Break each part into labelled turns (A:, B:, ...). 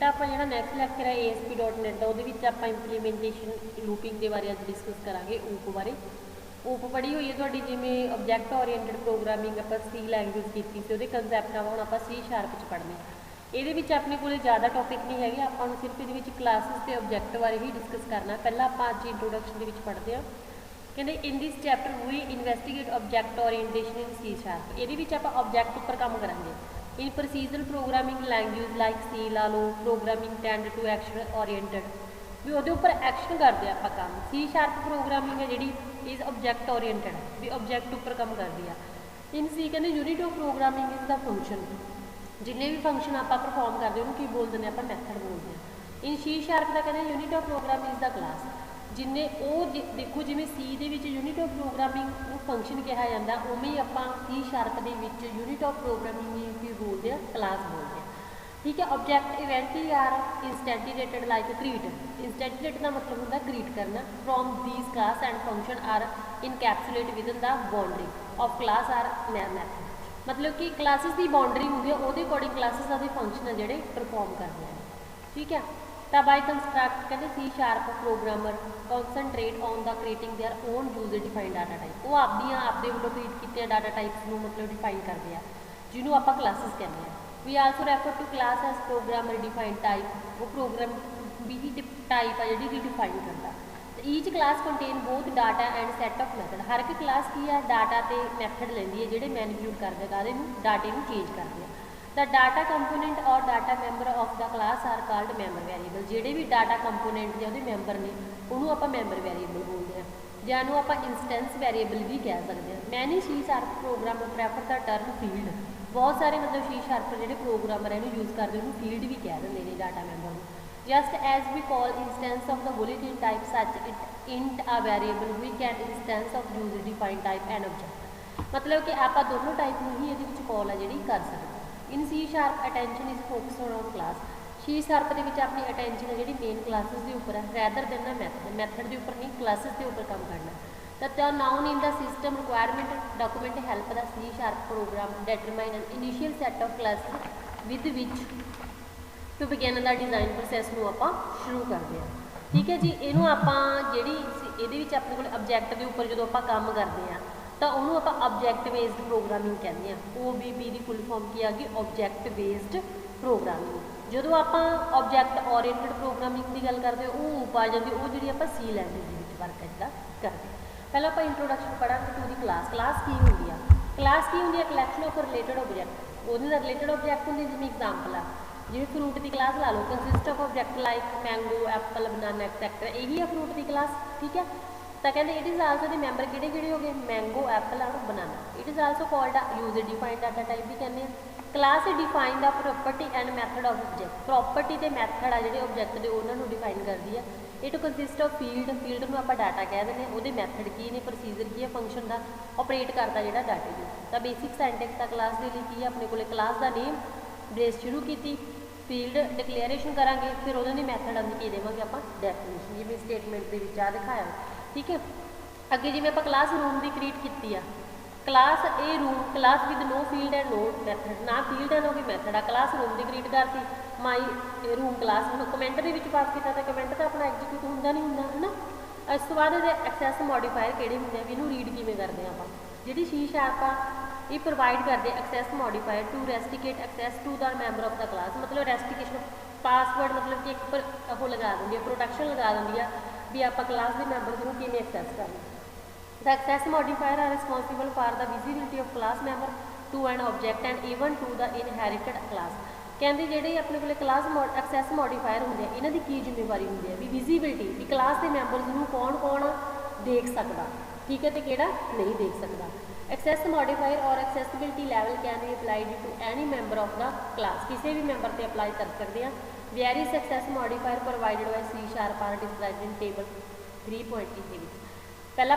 A: बेटा आप जो नैक्सट लैक्चर है ASP.NET का वो आप इंप्लीमेंटेशन लूपिंग के बारे अज डिस्कस करेंगे। ऊप बारे ऊप पढ़ी हुई है थोड़ी जिमें ऑब्जैक्ट ओरिएंटेड प्रोग्रामिंग आप C लैंगुएज की थी कंसैप्ट हम आप C# पढ़ने ये अपने को ज़्यादा टॉपिक नहीं है आपको सिर्फ ये क्लासिस के ऑब्जैक्ट बारे ही डिस्कस करना। पहला आप अज इंट्रोडक्शन के पढ़ते हैं कहते in this chapter we investigate object orientation in C#। ये आप ऑब्जैक्ट उपर काम करेंगे in procedural programming language like C ला लो programming tend to action oriented भी वो उपर एक्शन करते हैं आप काम। C# प्रोग्रामिंग है जी इज ऑब्जैक्ट ओरिएंटेड भी ऑब्जैक्ट उपर काम करती है। इन C कहते unit of programming is the function जिन्हें भी फंक्शन आप परफॉर्म करते हैं उन्होंने की बोलते हैं आप मैथड बोलते हैं। इन C# का कहते हैं unit of programming is the class जिन्हें वो देखो जिमें C unit of programming function कहा जाता उमें आप C# यूनिट ऑफ प्रोग्रामिंग की बोलते हैं क्लास बोलते हैं। ठीक है। Object eventually are instantiated like create. Instantiate का मतलब होता है क्रीट करना। From these class and function are encapsulate within the boundary of class or method मतलब कि क्लासिस की बाउंड्री होंगी है वो अकॉर्डिंग क्लासिस के फंक्शन है जोड़े परफॉर्म करते हैं। ठीक है। तो बाय कंस्ट्रक्ट कहते C# programmer concentrate on the creating their own user defined data type वो आपदे वालों क्रिएट किए डाटा टाइप्स को मतलब डिफाइन करते हैं जिन्होंं आप क्लासिस कहते हैं। We also refer to class as programmer defined type वो प्रोग्राम भी टाइप है जी डिफाइन करता। Each class contain both data and set of method हर एक क्लास की है डाटा तो मैथड लेंदी है जोड़े मैनीपुलेट करते कादे डाटे में चेंज करते हैं। द डाटा कंपोनेंट और data member of the class are called member variable जोड़े भी डाटा कंपोनेंट जो मैंबर ने उन्होंने आप मैंबर वेरीएबल बोलते हैं जैनू आप इंस्टेंस वेरीएबल भी कह सकते हैं। Many C# programmer prefer the term field बहुत सारे मतलब C# जो प्रोग्रामर है यूज़ करते हैं फील्ड भी कह देंगे ने डाटा मैंबर को। Just as we call instance of the bulletin type such it int a variable we can instance of user defined type an object मतलब कि आप दोनों टाइप में ही ये कॉल है जी कर सकते। इन C# attention is focus on class C# के अपनी अटेंशन है जी मेन क्लासिस के उपर है रैदर देन मैथड के उपर नहीं क्लासिस के उपर काम करना। The noun in the system requirement document help the C# program determine an initial set of classes with which to begin the design process में आप शुरू करते हैं। ठीक है जी। इनू आप जी अपने को ऑब्जैक्ट के उपर जो आप काम करते हैं तो उन्होंने आप ऑब्जैक्ट बेस्ड प्रोग्रामिंग कहते हैं। OBP की फुल फॉर्म की आ गई ऑब्जैक्ट बेस्ड प्रोग्रामिंग। जो आप ऑब्जैक्ट ओरिएंटेड प्रोग्रामिंग की गल करते हैं वो उप आ जाती वो जी आप C लैंगुएज वर्क इदा करते। पहले आप इंट्रोडक्शन पढ़ांगे टू दी क्लास की होंगी है क्लास की होंगी कलैक्शन ऑफ रिलेटेड ऑब्जैक्ट वो रिलेटेड ऑब्जैक्ट होंगे जिमें एग्जाम्पल आ जिमें फ्रूट की क्लास ला लो consist of object like mango apple banana etcetera यही है फ्रूट की क्लास। ठीक है। तो कहते it is also the member किहड़े हो गए मैंगो एप्पल और banana. It is also called user defined data type भी कहते हैं। Class define the property and method of object property के मैथड आ जो ऑब्जैक्ट के उन्होंने डिफाइन करती है। इट कंसिस्ट ऑफ फील्ड में आप डाटा कह दें वो मैथड की ने प्रोसीजर की है फंक्शन का ऑपरेट करता जो डाटे को। तो बेसिक सेंटेंस का क्लास के लिए की है अपने को क्लास का नेम बेस शुरू की फील्ड डिक्लेरेशन करांगे फिर उन्होंने मैथड अभी की देवेंगे आप डेफिनेशन जिमें स्टेटमेंट के आ दिखाया। ठीक है। अगे जिमें आप क्लास रूम की क्रिएट की है class a room class with no field and no method ना फील्ड है ना कोई मैथड आ क्लास रूम की क्रिएट करती माई रूम क्लास में कमेंट के पास किया तो कमेंट तो अपना एग्जीक्यूट होंगे नहीं होंगे है ना। इस तो बाद एक्सैस मॉडिफायर किहड़े होंगे भी इनू रीड किवें करते हैं आप जी C# ये प्रोवाइड करते access modifier to restrict access to the member of the class मतलब रेस्टिकेशन पासवर्ड मतलब कि एक वो लगा देंगे प्रोटेक्शन लगा देंगी है भी आप क्लास के मैंबर को किवें एक्सैस करना। The access modifier are responsible for the visibility of class member to an object and even to the inherited class कहते जोड़े अपने को क्लास एक्सैस मॉडिफायर होंगे इन्हों की जिम्मेवारी होंगी है भी विजिबिलिटी भी क्लास के मैंबरस को कौन कौन देख सकता। ठीक है। तो किहड़ा नहीं देख सकता। एक्सैस मॉडिफायर और accessibility level can be applied to any member of the class किसी भी मैंबर से अप्लाई कर सकते हैं। Various access modifier provided by C# are described in table 3.3 पहला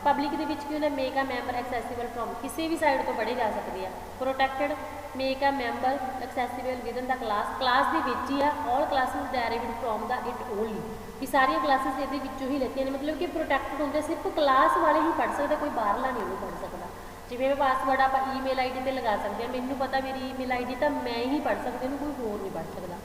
A: पब्लिक के उन्हें make a member accessible from किसी भी साइड तो पढ़े जा सकते हैं। Protected make a member accessible within the class के ही है all classes derived from the it only कि सारिया क्लासिस ये ही लेती हैं मतलब कि प्रोटैक्टेड होंगे सिर्फ क्लास वाले ही पढ़ सकते कोई बाहरला नहीं पढ़ सकता। जिमें पासवर्ड आप ईमेल ID पर लगा सकते हैं मैनू पता मेरी ईमेल ID तो मैं ही पढ़ सकती हूँ कोई होर नहीं पढ़ सकता।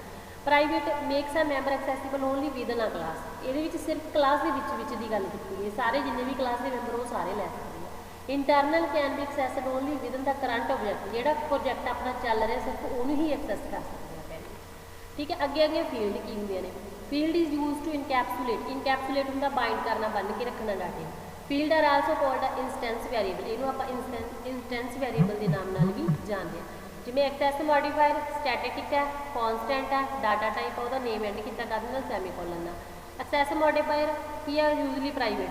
A: Private makes a member accessible only within a class, ਇਹਦੇ ਵਿੱਚ ਸਿਰਫ ਕਲਾਸ ਦੇ ਵਿੱਚ ਦੀ ਗੱਲ ਕੀਤੀ ਹੈ, ਸਾਰੇ ਜਿੰਨੇ ਵੀ ਕਲਾਸ ਦੇ ਮੈਂਬਰ ਉਹ ਸਾਰੇ ਲੈ ਸਕਦੇ ਆ। Internal can be accessed only within the current object, ਜਿਹੜਾ ਪ੍ਰੋਜੈਕਟ ਆਪਣਾ ਚੱਲ ਰਿਹਾ ਸਿਰਫ ਉਹਨੂੰ ਹੀ ਐਕਸੈਸ ਕਰ ਸਕਦੇ ਆ ਪਹਿਲੇ। ਠੀਕ ਹੈ, ਅੱਗੇ ਅੱਗੇ ਫੀਲਡ ਕੀ ਹੁੰਦੀਆਂ ਨੇ। ਫੀਲਡ ਇਜ਼ ਯੂਜ਼ ਟੂ ਇਨਕੈਪਸੂਲੇਟ, ਇਨਕੈਪਸੂਲੇਟ ਹੁੰਦਾ ਬਾਈਂਡ ਕਰਨਾ, ਬੰਨ੍ਹ ਕੇ ਰੱਖਣਾ ਡਾਟੇ। Field are also called instance variable, ਇਹਨੂੰ ਆਪਾਂ ਇੰਸਟੈਂਸ ਵੇਰੀਏਬਲ ਦੇ ਨਾਮ ਨਾਲ ਵੀ ਜਾਣਦੇ ਹਾਂ। ਜਿਵੇਂ ਐਕਸੈਸ ਮੋਡੀਫਾਇਰ ਸਟੈਟਿਕ ਹੈ, ਕੌਨਸਟੈਂਟ ਹੈ, ਡਾਟਾ ਟਾਈਪ ਆ, ਉਹਦਾ ਨੇਮ ਐਂਡ ਕੀਤਾ ਕਰਦੇ ਨਾਲ ਸੈਮੀਕੋਲਨ ਦਾ। ਐਕਸੈਸ ਮੋਡੀਫਾਇਰ ਕੀ ਹੈ, ਯੂਜ਼ਲੀ ਪ੍ਰਾਈਵੇਟ।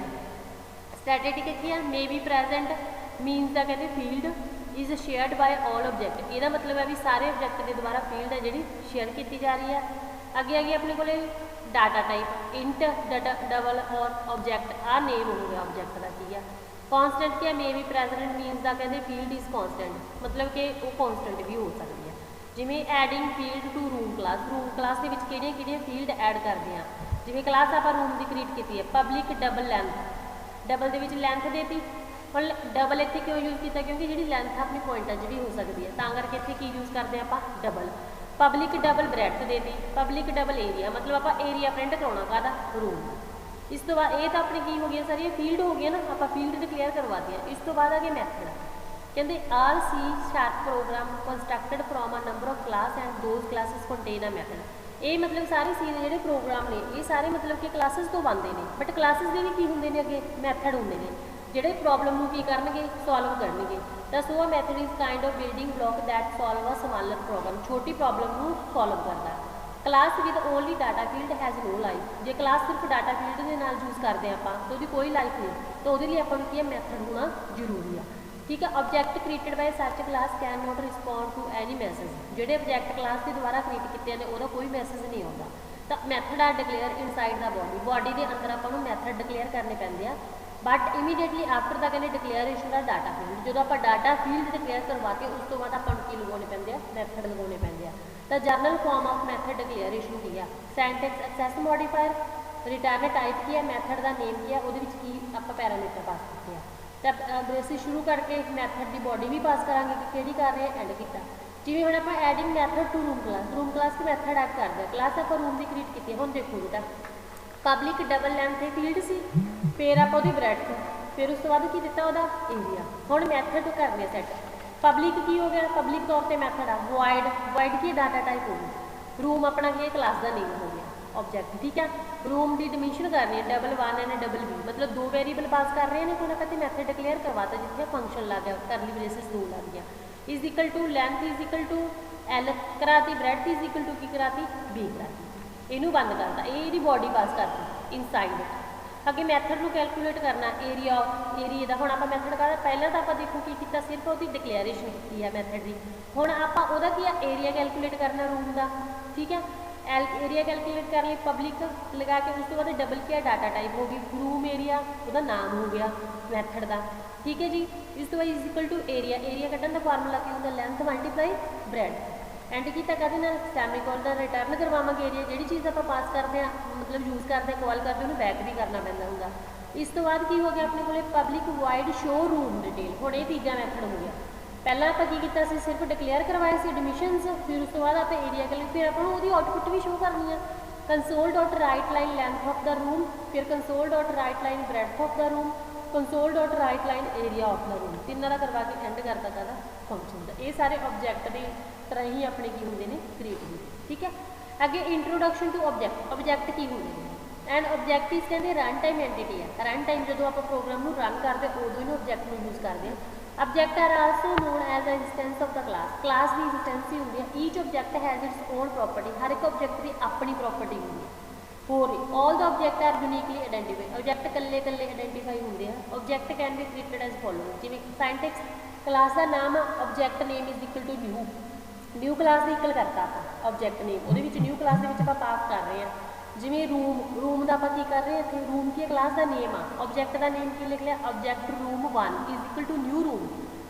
A: ਸਟੈਟਿਕ ਕੀ ਹੈ, ਮੇ ਬੀ ਪ੍ਰੈਜ਼ੈਂਟ, ਮੀਨਸ ਦਾ ਕਹਿੰਦੇ field is shared by all object, ਇਹਦਾ ਮਤਲਬ ਹੈ ਵੀ ਸਾਰੇ ਆਬਜੈਕਟ ਦੇ ਦੁਆਰਾ ਫੀਲਡ ਹੈ ਜਿਹੜੀ ਸ਼ੇਅਰ ਕੀਤੀ ਜਾ ਰਹੀ ਹੈ। ਅੱਗੇ ਅੱਗੇ ਆਪਣੇ ਕੋਲੇ ਡਾਟਾ ਟਾਈਪ ਇੰਟ, ਡਬਲ ਔਰ ਆਬਜੈਕਟ, ਆ ਨੇਮ ਹੋ ਗਿਆ ਆਬਜੈਕਟ ਦਾ ਕੀ ਹੈ। ਕੌਨਸਟੈਂਟ ਕੀ ਹੈ, ਮੇ ਬੀ ਪ੍ਰੈਜ਼ੈਂਟ, ਮੀਨਸ ਦਾ ਕਹਿੰਦੇ ਫੀਲਡ ਇਜ਼ ਕੌਨਸਟੈਂਟ, ਮਤਲਬ ਕਿ ਉਹ ਕੌਨਸਟੈਂਟ ਵੀ ਹੋ ਸਕਦੀ ਹੈ। ਜਿਵੇਂ adding field to room class, room class ਦੇ ਵਿੱਚ ਕਿਹੜੀਆਂ ਕਿਹੜੀਆਂ ਫੀਲਡ ਐਡ ਕਰਦੇ ਆ। ਜਿਵੇਂ ਕਲਾਸ ਆਪਾਂ ਰੂਮ ਦੀ ਕ੍ਰੀਏਟ ਕੀਤੀ ਹੈ, ਪਬਲਿਕ ਡਬਲ ਲੈਂਥ, ਡਬਲ ਦੇ ਵਿੱਚ ਲੈਂਥ ਦੇਤੀ। ਹੁਣ ਡਬਲ ਇੱਥੇ ਕਿਉਂ ਯੂਜ਼ ਕੀਤਾ, ਕਿਉਂਕਿ ਜਿਹੜੀ ਲੈਂਥ ਆਪਣੀ ਪੁਆਇੰਟਾਂ 'ਚ ਵੀ ਹੋ ਸਕਦੀ ਹੈ, ਤਾਂ ਕਰਕੇ ਇੱਥੇ ਕੀ ਯੂਜ਼ ਕਰਦੇ ਆਪਾਂ, ਡਬਲ। ਪਬਲਿਕ ਡਬਲ ਬ੍ਰੈਡਥ ਦੇਤੀ, ਪਬਲਿਕ ਡਬਲ ਏਰੀਆ, ਮਤਲਬ ਆਪਾਂ ਏਰੀਆ ਪ੍ਰਿੰਟ ਕਰਾਉਣਾ ਕਾਹਦਾ, ਰੂਮ। ਇਸ ਤੋਂ ਬਾਅਦ ਇਹ ਤਾਂ ਆਪਣੀ ਕੀ ਹੋ ਗਈਆਂ ਸਾਰੀਆਂ ਫੀਲਡ ਹੋ ਗਈਆਂ ਨਾ, ਆਪਾਂ ਫੀਲਡ ਡਿਕਲੇਅਰ ਕਰਵਾਤੀ ਹੈ। ਇਸ ਤੋਂ ਬਾਅਦ ਆ ਗਿਆ ਮੈਥਡ, ਕਹਿੰਦੇ all C sharp program constructed from a number of class and those classes contain a method. ਇਹ ਮਤਲਬ ਸਾਰੇ ਸੀ ਦੇ ਜਿਹੜੇ ਪ੍ਰੋਗਰਾਮ ਨੇ ਇਹ ਸਾਰੇ ਮਤਲਬ ਕਿ ਕਲਾਸਿਸ ਤੋਂ ਬਣਦੇ ਨੇ, ਬਟ ਕਲਾਸਿਸ ਦੇ ਵੀ ਕੀ ਹੁੰਦੇ ਨੇ, ਅੱਗੇ ਮੈਥਡ ਹੁੰਦੇ ਨੇ ਜਿਹੜੇ ਪ੍ਰੋਬਲਮ ਨੂੰ ਕੀ ਕਰਨਗੇ, ਸੋਲਵ ਕਰਨਗੇ। ਤਾਂ so a method is kind of building block that solve a smaller problem, ਛੋਟੀ ਪ੍ਰੋਬਲਮ ਨੂੰ ਸੋਲਵ ਕਰਦਾ। Class with only data field has no life, ਜੇ ਕਲਾਸ ਸਿਰਫ ਡਾਟਾ ਫੀਲਡ ਦੇ ਨਾਲ ਯੂਜ਼ ਕਰਦੇ ਆਪਾਂ ਤਾਂ ਉਹਦੀ ਕੋਈ ਲਾਈਫ ਨਹੀਂ, ਤਾਂ ਉਹਦੇ ਲਈ ਆਪਾਂ ਨੂੰ ਕੀ ਹੈ, ਮੈਥਡ ਹੋਣਾ ਜ਼ਰੂਰੀ ਆ। ਠੀਕ ਹੈ, object created by such class can not respond to any message, ਜਿਹੜੇ ਆਬਜੈਕਟ ਕਲਾਸ ਦੇ ਦੁਆਰਾ ਕ੍ਰੀਏਟ ਕੀਤੇ ਨੇ ਉਹਦਾ ਕੋਈ ਮੈਸੇਜ ਨਹੀਂ ਆਉਂਦਾ। ਤਾਂ ਮੈਥਡ ਆ ਡਿਕਲੇਅਰ ਇਨਸਾਈਡ ਦਾ ਬੋਡੀ ਦੇ ਅੰਦਰ ਆਪਾਂ ਨੂੰ ਮੈਥਡ ਡਿਕਲੇਅਰ ਕਰਨੇ ਪੈਂਦੇ ਆ। ਬਟ ਇਮੀਡੀਏਟਲੀ ਆਫਟਰ ਦਾ ਕਹਿੰਦੇ ਡਿਕਲੇਅਰੇਸ਼ਨ ਦਾ ਡਾਟਾ ਫੀਲਡ, ਜਦੋਂ ਆਪਾਂ ਡਾਟਾ ਫੀਲਡ ਡਿਕਲੇਅਰ ਕਰਵਾ ਕੇ ਉਸ ਤੋਂ ਬਾਅਦ ਆਪਾਂ ਨੂੰ ਕੀ ਲਗਾਉਣੇ ਪੈਂਦੇ ਆ, ਮੈਥਡ ਲਗਾਉਣੇ ਪੈਂਦੇ ਆ। ਤਾਂ general form of method declaration ਕੀ ਆ, syntax access modifier, return type ਕੀ ਹੈ, ਮੈਥਡ ਦਾ ਨੇਮ ਕੀ ਹੈ, ਉਹਦੇ ਵਿੱਚ ਕੀ ਆਪਾਂ ਪੈਰਾਮੀਟਰ ਪਾਸ ਕੀਤੇ ਆ। ਤਾਂ ਬੇਸਿਕ ਸ਼ੁਰੂ ਕਰਕੇ ਮੈਥਡ ਦੀ ਬੋਡੀ ਵੀ ਪਾਸ ਕਰਾਂਗੇ ਕਿ ਕਿਹੜੀ ਕਰ ਰਹੇ ਆ, ਐਂਡ ਕੀਤਾ। ਜਿਵੇਂ ਹੁਣ ਆਪਾਂ adding method to room class ਕੇ ਮੈਥਡ ਐਡ ਕਰਦੇ ਆ, ਕਲਾਸ ਆਪਾਂ ਰੂਮ ਦੀ ਕ੍ਰੀਏਟ ਕੀਤੀ। ਹੁਣ ਦੇਖੋ ਬੇਟਾ ਪਬਲਿਕ ਡਬਲ ਲੈਂਥ ਤੇ ਫੀਲਡ ਸੀ, ਫਿਰ ਆਪਾਂ ਉਹਦੀ ਬ੍ਰੈਡਥ, ਫਿਰ ਉਸ ਤੋਂ ਬਾਅਦ ਕੀ ਦਿੱਤਾ ਉਹਦਾ ਏਰੀਆ। ਹੁਣ ਮੈਥਡ ਕਰਨੇ ਸੈੱਟ, ਪਬਲਿਕ ਕੀ ਹੋ ਗਿਆ, ਪਬਲਿਕ ਤੌਰ ਤੇ ਮੈਥਡ ਆ। ਵੋਇਡ, ਵੋਇਡ ਕੀ ਡਾਟਾ ਟਾਈਪ ਹੋ ਗਈ। ਰੂਮ ਆਪਣਾ ਕੀ ਕਲਾਸ ਦਾ ਨੇਮ ਹੋ ਗਿਆ ਆਬਜੈਕਟ। ਠੀਕ ਹੈ, ਰੂਮ ਦੀ ਡਿਮੈਂਸ਼ਨ ਕਰਨੀ ਹੈ ਡਬਲ 1 ਐਂਡ ਡਬਲ ਬੀ, ਮਤਲਬ ਦੋ ਵੇਰੀਏਬਲ ਪਾਸ ਕਰ ਰਹੇ ਨੇ, ਕੋਈ ਨਾ ਕਦੇ ਮੈਥਡ ਡਿਕਲੇਅਰ ਕਰਵਾਤਾ ਜਿੱਥੇ ਫੰਕਸ਼ਨ ਲੱਗ ਗਿਆ, ਕਰਲੀ ਬ੍ਰੇਸਿਸ 2 ਲੱਗ ਗਿਆ। Is equal to length is equal to L ਕਰਾਤੀ, ਬ੍ਰੈਡਥ ਇਜ਼ ਇਕਲ ਟੂ ਕੀ ਕਰਾਤੀ, ਬੀ ਕਰਾਤੀ। ਇਹਨੂੰ ਬੰਦ ਕਰਤਾ, ਇਹ ਇਹਦੀ ਬੋਡੀ ਪਾਸ ਕਰਤੀ ਇਨਸਾਈਡ। ਅੱਗੇ ਮੈਥਡ ਨੂੰ ਕੈਲਕੂਲੇਟ ਕਰਨਾ, ਏਰੀਆ ਦਾ। ਹੁਣ ਆਪਾਂ ਮੈਥਡ ਕਰ ਪਹਿਲਾਂ ਤਾਂ ਆਪਾਂ ਦੇਖੋ ਕੀ ਕੀਤਾ, ਸਿਰਫ ਉਹਦੀ ਡਿਕਲੇਅਰੇਸ਼ਨ ਕੀਤੀ ਹੈ ਮੈਥਡ ਦੀ। ਹੁਣ ਆਪਾਂ ਉਹਦਾ ਕੀ ਆ, ਏਰੀਆ ਕੈਲਕੂਲੇਟ ਕਰਨਾ ਰੂਮ ਦਾ। ਠੀਕ ਹੈ, ਏਰੀਆ ਕੈਲਕੂਲੇਟ ਕਰ ਲਈ, ਪਬਲਿਕ ਲਗਾ ਕੇ ਉਸ ਤੋਂ ਬਾਅਦ ਡਬਲ ਕੀ ਹੈ, ਡਾਟਾ ਟਾਈਪ ਹੋ ਗਈ, ਰੂਮ ਏਰੀਆ ਉਹਦਾ ਨਾਮ ਹੋ ਗਿਆ ਮੈਥਡ ਦਾ। ਠੀਕ ਹੈ ਜੀ, ਇਸ ਤੋਂ ਬਾਅਦ is equal to area, area ਕੱਢਣ ਦਾ ਫਾਰਮੂਲਾ ਕੀ ਹੁੰਦਾ, ਲੈਂਥ ਮਲਟੀਪਲਾਈ ਬ੍ਰੈਡ। ਐਂਡ ਕੀਤਾ ਕਦੇ ਨਾਲ ਸੈਮੀਕੋਲਨ ਦਾ ਰਿਟਰਨ ਕਰਵਾਵਾਂਗੇ ਏਰੀਆ, ਜਿਹੜੀ ਚੀਜ਼ ਆਪਾਂ ਪਾਸ ਕਰਦੇ ਆ ਮਤਲਬ ਯੂਜ਼ ਕਰਦੇ ਕਾਲ ਕਰਦੇ ਉਹਨੂੰ ਬੈਕ ਵੀ ਕਰਨਾ ਪੈਂਦਾ ਹੁੰਦਾ। ਇਸ ਤੋਂ ਬਾਅਦ ਕੀ ਹੋ ਗਿਆ ਆਪਣੇ ਕੋਲੇ public wide show room detail. ਹੁਣ ਇਹ ਤੀਜਾ ਮੈਥਡ ਹੋ ਗਿਆ। ਪਹਿਲਾਂ ਆਪਾਂ ਕੀ ਕੀਤਾ ਸੀ, ਸਿਰਫ ਡਿਕਲੇਅਰ ਕਰਵਾਏ ਸੀ ਐਡਮਿਸ਼ਨਸ, ਫਿਰ ਉਸ ਤੋਂ ਬਾਅਦ ਆਪਾਂ ਏਰੀਆ ਕਰ ਲਈ, ਫਿਰ ਆਪਾਂ ਨੂੰ ਉਹਦੀ ਆਊਟਪੁੱਟ ਵੀ ਸ਼ੋ ਕਰਨੀ ਆ। Console dot write line length of the room, ਫਿਰ console dot write line breadth of the room, console dot write line area of the room. ਤਿੰਨਾਂ ਦਾ ਕਰਵਾ ਕੇ ਐਂਡ ਕਰਦਾ ਕਾਹਦਾ, ਫੰਕਸ਼ਨ ਦਾ। ਇਹ ਸਾਰੇ ਆਬਜੈਕਟ ਦੇ ਤਰ੍ਹਾਂ ਹੀ ਆਪਣੇ ਕੀ ਹੁੰਦੇ ਨੇ, ਕ੍ਰੀਏਟ ਹੁੰਦੇ। ਠੀਕ ਹੈ, ਅੱਗੇ ਇੰਟਰੋਡਕਸ਼ਨ ਟੂ ਆਬਜੈਕਟ। ਆਬਜੈਕਟ ਕੀ ਹੁੰਦੇ ਨੇ, ਐਂਡ ਆਬਜੈਕਟ ਇਜ਼ ਕਹਿੰਦੇ ਰਨ ਟਾਈਮ ਐਂਟੀਟੀ ਹੈ। ਰਨ ਟਾਈਮ ਜਦੋਂ ਆਪਾਂ ਪ੍ਰੋਗਰਾਮ ਨੂੰ ਰਨ ਕਰਦੇ ਉਦੋਂ ਇਹਨੂੰ ਆਬਜੈਕਟ ਨੂੰ ਯੂਜ਼ ਕਰਦੇ ਹਾਂ। Object are also known as a instance of the class. Class ਦੀ ਇੰਸਟੈਂਸ ਹੀ ਹੁੰਦੀ ਹੈ। Each object has its own property, ਹਰ ਇੱਕ ਆਬਜੈਕਟ ਦੀ ਆਪਣੀ ਪ੍ਰੋਪਰਟੀ ਹੁੰਦੀ ਹੈ। ਹੋਰ all the object are uniquely identify. Object ਇਕੱਲੇ ਆਇਡੈਂਟੀਫਾਈ ਹੁੰਦੇ ਆ। Object can be created as following, ਜਿਵੇਂ ਸਿੰਟੈਕਸ ਕਲਾਸ ਦਾ ਨਾਮ object name is equal to new, new class ਦੀ ਇਕਲ ਕਰਤਾ ਆਪਾਂ ਆਬਜੈਕਟ ਨੇਮ, ਉਹਦੇ ਵਿੱਚ ਨਿਊ ਕਲਾਸ ਦੇ ਵਿੱਚ ਆਪਾਂ ਪਾਸ ਕਰ ਰਹੇ ਹਾਂ। ਜਿਵੇਂ ਰੂਮ ਦਾ ਆਪਾਂ ਕੀ ਕਰ ਰਹੇ ਹਾਂ ਇੱਥੇ, ਰੂਮ ਕੀ ਕਲਾਸ ਦਾ ਨੇਮ ਆ, ਆਬਜੈਕਟ ਦਾ ਨੇਮ ਕੀ ਲਿਖ ਲਿਆ, object room 1 is equal to new room.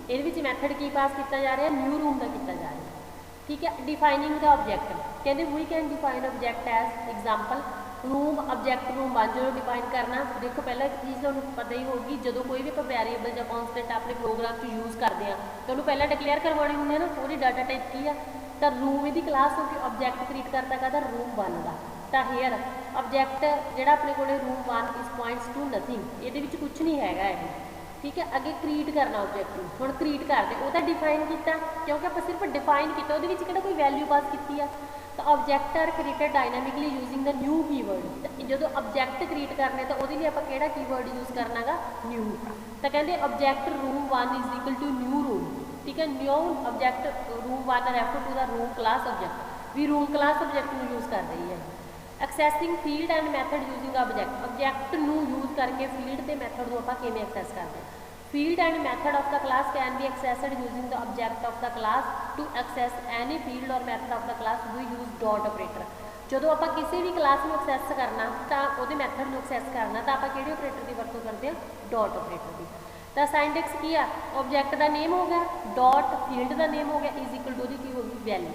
A: ਇਹਦੇ ਵਿੱਚ ਮੈਥਡ ਕੀ ਪਾਸ ਕੀਤਾ ਜਾ ਰਿਹਾ, ਨਿਊ ਰੂਮ ਦਾ ਕੀਤਾ ਜਾ ਰਿਹਾ। ਠੀਕ ਹੈ, ਡਿਫਾਈਨਿੰਗ ਦਾ ਆਬਜੈਕਟ ਕਹਿੰਦੇ we can define object as example room object room 1 ਜਦੋਂ ਡਿਫਾਈਨ ਕਰਨਾ। ਦੇਖੋ ਪਹਿਲਾਂ ਇੱਕ ਚੀਜ਼ ਤੁਹਾਨੂੰ ਪਤਾ ਹੀ ਹੋਊਗੀ, ਜਦੋਂ ਕੋਈ ਵੀ ਆਪਾਂ ਵੈਰੀਏਬਲ ਜਾਂ ਕੌਨਸਟੈਂਟ ਆਪਣੇ ਪ੍ਰੋਗਰਾਮ 'ਚ ਯੂਜ਼ ਕਰਦੇ ਹਾਂ ਤਾਂ ਉਹਨੂੰ ਪਹਿਲਾਂ ਡਿਕਲੇਅਰ ਕਰਵਾਉਣੀ ਹੁੰਦੀ ਹੈ ਨਾ, ਉਹਦੀ ਡਾਟਾ ਟਾਈਪ ਕੀ ਆ, ਤਾਂ रूम ਇਹਦੀ क्लास हो गई, ऑब्जेक्ट क्रिएट करता कहता रूम 1 का। तो हेयर ऑब्जेक्ट ਜਿਹੜਾ ਆਪਣੇ ਕੋਲੇ room 1 is points to nothing, ਇਹਦੇ ਵਿੱਚ ਕੁਝ ਨਹੀਂ ਹੈਗਾ ਇਹ। ठीक है, अगे क्रिएट करना ऑब्जेक्ट ਨੂੰ, ਹੁਣ क्रिएट ਕਰਦੇ ਉਹ ਤਾਂ डिफाइन किया क्योंकि ਆਪਾਂ सिर्फ डिफाइन किया, ਉਹਦੇ ਵਿੱਚ ਕਿਹੜਾ कोई वैल्यू पास की है। तो object are created dynamically using the new keyword. जो ऑब्जेक्ट क्रिएट करने तो वो लिए आप केड़ा कीवर्ड यूज करना गा, न्यू। तो कहते object room 1 is equal to new room. ठीक है, new object room 1 refer to the room class object, भी रूम क्लास ऑब्जेक्ट में यूज कर रही है। Accessing field and method using object, object में यूज करके फील्ड के मैथड को आप किवें एक्सैस करते हैं। Field and method of the class can be accessed using the object of the class to access any field और method of the class we use dot operator. जो आप किसी भी क्लास में एक्सैस करना तो वो मैथड में एक्सैस करना तो आप किहड़े ऑपरेटर की वरतों करते हैं, डॉट ऑपरेटर की। तो साइंडेक्स की है, ऑब्जेक्ट का नेम हो गया, डॉट फील्ड का नेम हो गया इज इक्वल टू की हो गई वैल्यू,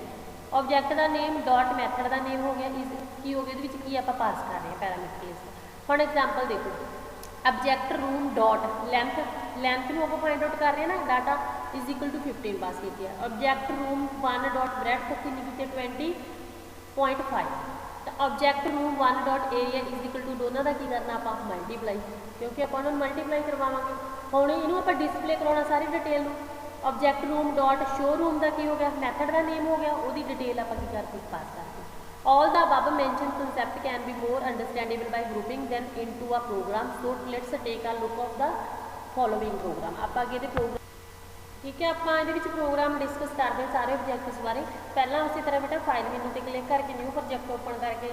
A: ऑब्जेक्ट का नेम डॉट मैथड का नेम हो गया इज की हो गया की आप पास कर रहे हैं पैरामीटर लिस्ट। हम एग्जाम्पल देखो, object room dot length, length में आप फाइंड आउट कर रहे हैं ना, डाटा इज इक्वल टू 15 पास की है। ऑब्जेक्ट रूम 1 डॉट ब्रेथ कितनी की 20.5। तो object room 1 dot area is equal to दोनों का की करना आप मल्टीप्लाई, क्योंकि आप मल्टीप्लाई करवावांगे। हम इनू आप डिस्पले करवाना सारी detail. Object room dot show room का की हो गया, मैथड का नेम हो गया, वो डिटेल आप की करके पास करते। All the above mentioned concept can be more understandable by grouping them into a program. So let's take a look of the following program. आप आगे दे program, ठीक है, आप ये प्रोग्राम डिस्कस करते हैं सारे ऑब्जेक्ट्स बारे। पहला उसी तरह बेटा फाइल मेनू पर क्लिक करके न्यू प्रोजेक्ट ओपन करके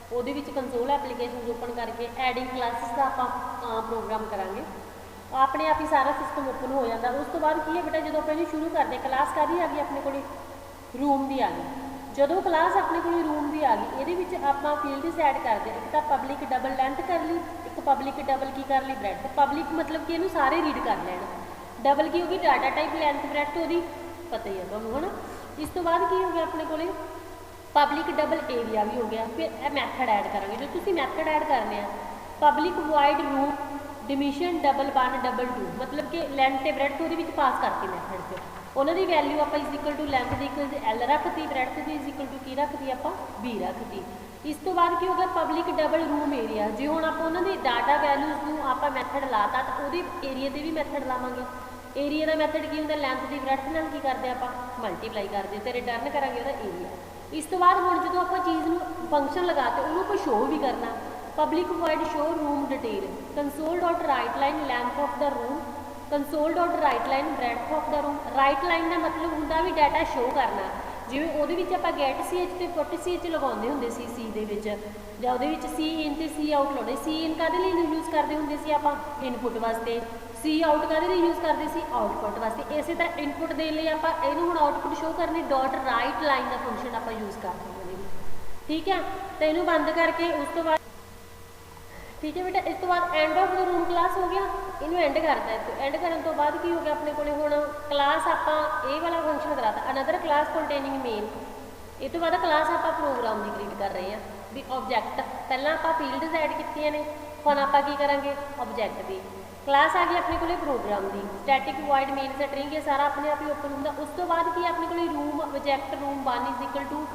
A: वो कंसोल एप्लीकेशन ओपन करके एडिंग क्लासेस का आप प्रोग्राम करांगे। अपने आप ही सारा सिस्टम ओपन हो जाता। उस तो बाद की है बेटा, जो आप शुरू करते क्लास का आ गई अपने को रूम की आ गई। जो क्लास अपने को रूम की आ गई, ये आप फील्ड सैड करते हैं। एक तो पब्लिक डबल लेंथ कर ली, एक पब्लिक डबल की कर ली ब्रेथ। पब्लिक मतलब कि इनू सारे रीड कर लेना, डबल की होगी डाटा टाइप लेंथ ब्रेथ वो पता ही है तुहानू, है ना। इस तो बाद की हो गया अपने को पब्लिक डबल एरिया भी हो गया। फिर मैथड ऐड करेंगे, जो तुम मैथड ऐड करने public void room dimension double 1 double 2, मतलब कि लेंथ ब्रेथ वो पास करती मैथड से उन्होंने वैल्यू आप इज इक्वल टू लेंथ की इक्वल एल रखती, ब्रेथ की इज इक्वल टू की रखती आप बी रखती। इस तो बाद की हो गया पब्लिक डबल रूम एरिया। जो हम आप उन्होंने डाटा वैल्यूज़ में आप मैथड लाता तो वो एरिए के भी मैथड लावांगे। एरिए का मैथड की होंगे, लेंथ की ब्रेथ नाल की करते आप मल्टीप्लाई करते तो रिटर्न करांगे वह एरिया। इस तो बाद हम जो आप चीज़ में फंक्शन लगाते उन्होंने शो भी करना, public void show room detail, console dot write line length of the room, console dot write line breadth of the room. Write line का मतलब होंगे भी डाटा शो करना, जिमें वो आप गेट CH तो पुट CH लगाते होंगे सी या वो सी इन तो सी आउट लाने। सी इन का यूज़ करते होंगे आप इनपुट वास्ते, सी आउट का यूज़ करते सी आउटपुट वास्ते। इस तरह इनपुट के लिए आप हूँ आउटपुट शो करनी, डॉट राइट लाइन का फंक्शन आप यूज़ करते हैं। ठीक है, तो इनू बंद करके उस तो बाद ठीक है बेटा, इस तो बाद end of the room class हो गया, इनू एंड करता है। तो एंड करने तो बाद की हो गया अपने को हुण क्लास आप वाला फंक्शन कराता अनदर क्लास कंटेनिंग मेन। ये तो बाद क्लास आप प्रोग्राम की क्रिएट कर रहे हैं भी ऑब्जेक्ट पहला आप फील्ड ऐड की ने, हुण आप की करांगे ऑब्जेक्ट की क्लास आ गई अपने को प्रोग्राम की स्टैटिक वाइड मेन स्ट्रिंग, ये सारा अपने आप ही ओपन होंगे। उस तो बाद की अपने को room object room 1 is equal to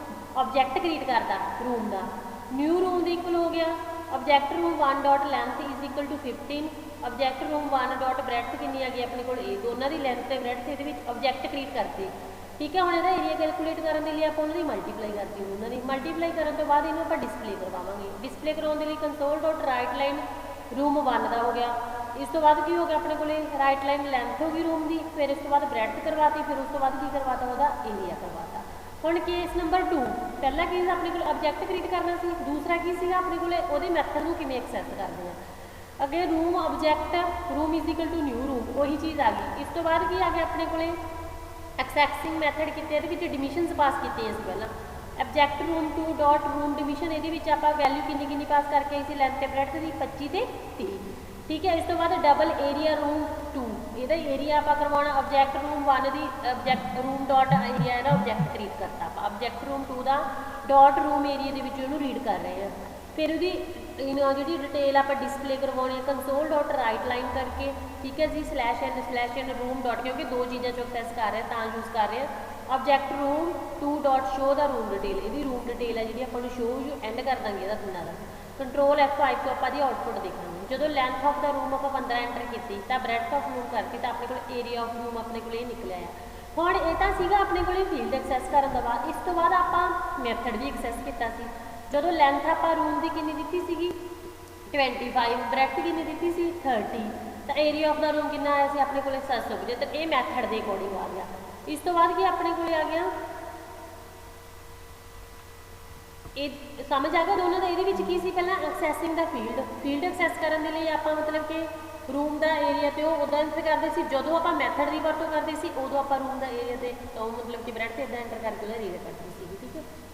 A: object create करता रूम का, न्यू रूम के इक्वल हो गया। Object room 1 dot length is equal to 15, object room 1 dot breadth कितनी आ गई अपने को दोनों की लेंथ तो ब्रेथ ये ऑब्जेक्ट क्रिएट करते। ठीक है, हम यदा एरिया कैलकुलेट करने के लिए आप उन्होंने मल्टीप्लाई करती उन्होंने मल्टीप्लाई करने तो बाद इन्हों आप डिस्पले करवाएंगे। डिस्पले करवाने के लिए console dot write line room 1 का हो गया। इस तो बाद की हो गया अपने को राइट लाइन लेंथ होगी रूम की, फिर इस तो बाद ब्रेथ करवाती, फिर उस तो बाद की करवाता वह एरिया करवाता। हम केस नंबर 2 पहला केस अपने को ऑब्जेक्ट क्रिएट करना सी, दूसरा की सीगा अपने को मैथड को किमें एक्सैस करते हैं। अगे room object room is equal to new room, वही चीज़ आ गई। इस तो बाद की आ गया अपने को एक्सैसिंग मैथड किए डिमिशंस पास किए इस पहला ऑब्जेक्ट रूम 2 डॉट रूम डिमिशन ये आप वैल्यू किन्नी पास करके इसी लेंथ ब्रेथ की 25 से 30। ठीक है, इस तो बाद डबल एरिया रूम 2 ये एरिया आप करवाना ऑब्जेक्ट रूम 1 की ऑब्जेक्ट रूम डॉट एरिया है ऑब्जेक्ट क्रिएट करता आप ऑब्जेक्ट रूम 2 का डॉट रूम एरिया के रीड कर रहे हैं। फिर जी डिटेल आप डिस्पले करवानी है कंसोल डॉट राइट लाइन करके। ठीक है जी, /n रूम डॉट, क्योंकि दो चीज़ों चो एक्सैस कर रहे हैं तो यूज़ कर रहे हैं object room to dot show the room detail, ये रूम डिटेल है जी अपन शो एंड कर देंगे ये पिंडा का। कंट्रोल F5 तो आप आउटपुट देखेंगे। जो लेंथ ऑफ द रूम आप 15 एंटर की तो ब्रैथ ऑफ रूम करती तो अपने को एरिया ऑफ रूम अपने को निकलिया है। हुण ये तो सीगा अपने को फील्ड एक्सैस करने के बाद, इस तो बाद आप मैथड भी एक्सैस किया। जो लेंथ आप रूम की कितनी दी सी 25, ब्रैथ कितनी दी सी 30, तो एरिया ऑफ द रूम कितना आया से अपने को 775। ये मैथड के अकॉर्डिंग आ गया। इस तो बाद कि अपने को आ गया ये समझ आ गया दोनों का। ये की सी पहला एक्सैसिंग द फील्ड एक्सैस करने के लिए आप मतलब कि रूम का एरिया तो उदा एंटर करते सी, जो आप मैथड की वरतों करते सी उदों आप रूम का एरिया तो मतलब कि ब्रैथ इदा एंटर करके रीड करते सी।